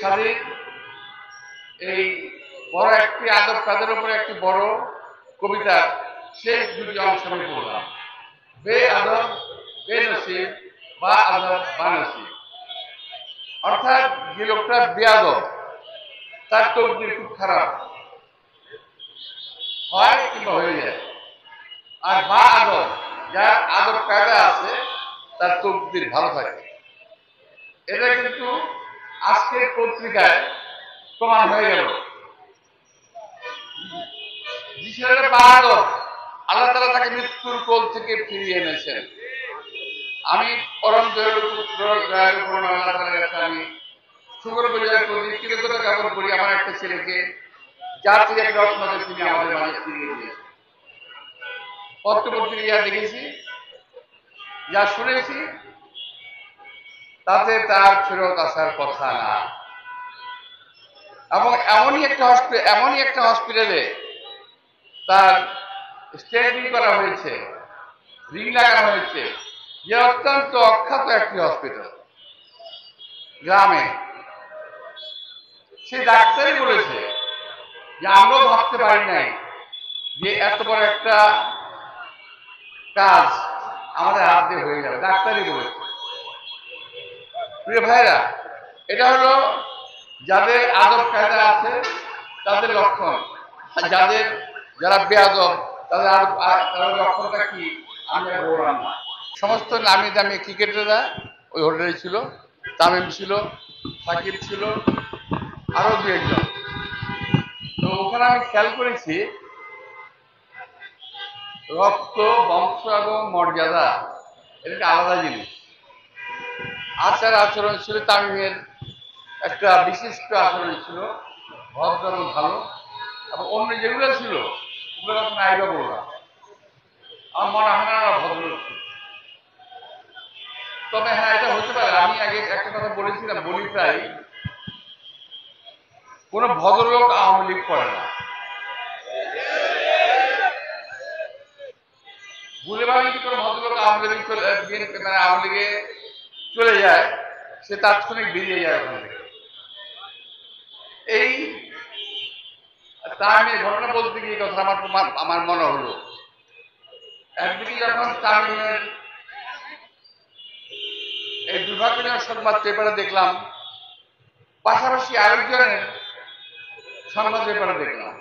স্বাধীন এই বড় একটি আদব কাদের উপরে একটি বড় কবিতার শেষ দুটি অংশ আমি পড়লাম। বে আদব বে নসিব বা আদব বা নসিব, অর্থাৎ যে লোকটা বেয়াদব তার তকদির খুব খারাপ হয় কিংবা হয়ে যায়, আর বা আদব যার আদব কায়দা আছে তার তকদির ভালো থাকে। এটা কিন্তু আজকের পত্রিকায় প্রমাণ হয়ে গেল। যে ছেলেটা বা আদব, আল্লাহ তাআলা তাকে মৃত্যুর কোল থেকে ফিরিয়ে এনেছেন। আমি পরম দয়ালু আল্লাহ তাআলার কাছে আমি শুকর গুজার করি, কৃতজ্ঞতা জ্ঞাপন করি আমার একটা ছেলেকে জাতির এক রত্নকে তিনি আমাদের মাঝে ফিরিয়ে দিয়েছেন। পত্রপত্রিকা দেখেছি, যা শুনেছি, তাতে তার ফেরত আসার কথা না। এবং এমনই একটা হসপিটালে তার স্টেন্ডিং করা হয়েছে, রিং লাগানো হয়েছে, যে অত্যন্ত অখ্যাত একটি হসপিটাল গ্রামে। সে ডাক্তারই বলেছে যে আমরাও ভাবতে পারি নাই যে এত বড় একটা কাজ আমাদের হাত দিয়ে হয়ে যাবে। ডাক্তারই বলেছে। প্রিয় ভাইরা, এটা হলো যাদের আদব কায়দা আছে তাদের লক্ষণ। যারা বেয়াদব তাদের লক্ষণটা কি আমি বললাম না। সমস্ত নামি দামি ক্রিকেটাররা ওই হোটেলে ছিল। তামিম ছিল, সাকিব ছিল, আরো দু একজন। তো ওখানে আমি খেয়াল করেছি রক্ত, বংশ এবং মর্যাদা এটা আলাদা জিনিস। আচার আচরণ ছিল তামিমের একটা বিশিষ্ট আচরণ ছিল, ভদ্র এবং ভালো। এবং অন্য যেগুলো ছিল ওগুলো এখন আইবা বললাম, আমার মনে হয় না ভদ্রলোক ছিল। তবে হ্যাঁ, এটা হতে পারে। আমি আগে একটা কথা বলেছিলাম, বলি প্রায়, কোন ভদ্রলোক আওয়ামী লীগ করে না। ভুলে ভাবে যদি কোনো ভদ্রলোক আওয়ামী লীগে চলে যায়, সে তাৎক্ষণিক বেরিয়ে যায় ওখান থেকে। এই তামিমের ঘটনা বলতে গিয়ে কথা আমার মনে হলো, একদিকে যখন তামিমের এই দুর্ভাগ্যজনক সংবাদ পেপারে দেখলাম, পাশাপাশি আরেকজনের সংবাদ পেপারে দেখলাম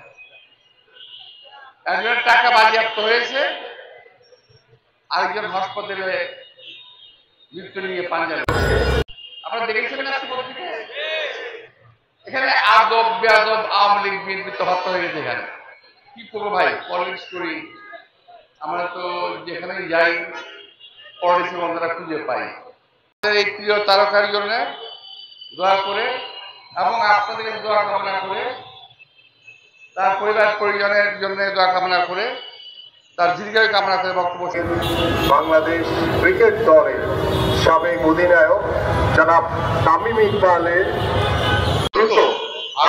একজনের টাকা বাজেয়াপ্ত হয়েছে, আরেকজন হাসপাতালে মৃত্যু নিয়ে পাঞ্জাবে। আপনারা দেখেছিলেন আজকে পত্রিকায়? এখানে আদব বেয়াদব আওয়ামী লীগ বিএনপি তফাৎ হয়ে গেছে। এখানে কি করবো ভাই, পলিটিক্স করি আমরা, তো যেখানে যাই পলিটিক্স বন্ধুরা খুঁজে পাই। এই প্রিয় তারকার জন্য দোয়া করে এবং আপনাদের দোয়া কামনা করে, তার পরিবার পরিজনের জন্য দোয়া কামনা করে, তার দীর্ঘায়ু কামনা করে বক্তব্য শেষ। বাংলাদেশ ক্রিকেট দলের সাবেক অধিনায়ক জনাব তামিম ইকবালের দ্রুত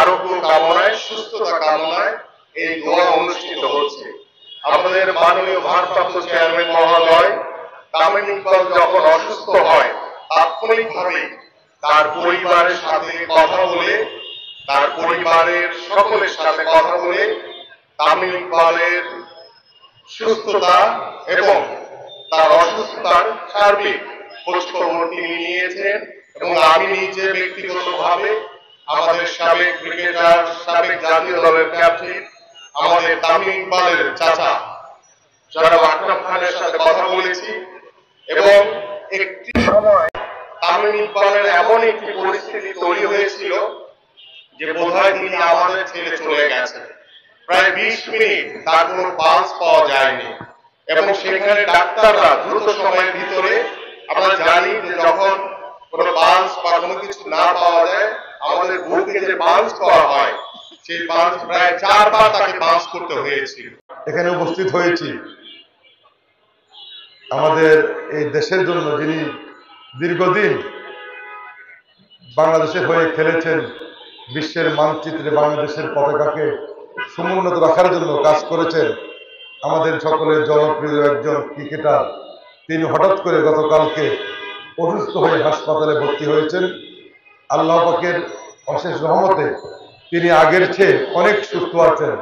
আরোগ্য কামনায়, সুস্থতা কামনায় এই দোয়া অনুষ্ঠিত হচ্ছে। আমাদের মাননীয় ভারপ্রাপ্ত চেয়ারম্যান মহোদয় তামিম ইকবাল যখন অসুস্থ হয়, তাৎক্ষণিকভাবে তার পরিবারের সাথে কথা বলে, তার পরিবারের সকলের সাথে কথা বলে তামিম ইকবালের সুস্থতা এবং তার অসুস্থতার সার্বিক খোঁজখবর তিনি নিয়েছেন। এবং আমি নিজে ব্যক্তিগতভাবে আমাদের সাবেক ক্রিকেটার, সাবেক জাতীয় দলের ক্যাপ্টেন, আমাদের তামিম ইকবালের চাচা জনাব আকরাম খানের সাথে কথা বলেছি। এবং একটি সময় তামিম ইকবালের এমন একটি পরিস্থিতি তৈরি হয়েছিল যে বোধহয় তিনি আমাদের ছেড়ে চলে গেছেন। প্রায় 20 মিনিট তার কোনো পালস পাওয়া যায়নি। এবং সেখানে ডাক্তাররা দ্রুত সময়ের ভিতরে, আমরা জানি যে যখন কোনো পালস বা কোনো কিছু না পাওয়া যায়, আমাদের বুকে যে পালস করা হয়, সেই পালস প্রায় 4 বার তাকে পালস করতে হয়েছিল। এখানে উপস্থিত হয়েছি আমাদের এই দেশের জন্য, যিনি দীর্ঘদিন বাংলাদেশের হয়ে খেলেছেন, বিশ্বের মানচিত্রে বাংলাদেশের পতাকাকে সমুন্নত রাখার জন্য কাজ করেছেন, আমাদের সকলের জনপ্রিয় একজন ক্রিকেটার। তিনি হঠাৎ করে গতকালকে অসুস্থ হয়ে হাসপাতালে ভর্তি হয়েছেন। আল্লাহ পাকের অশেষ রহমতে তিনি আগের চেয়ে অনেক সুস্থ আছেন।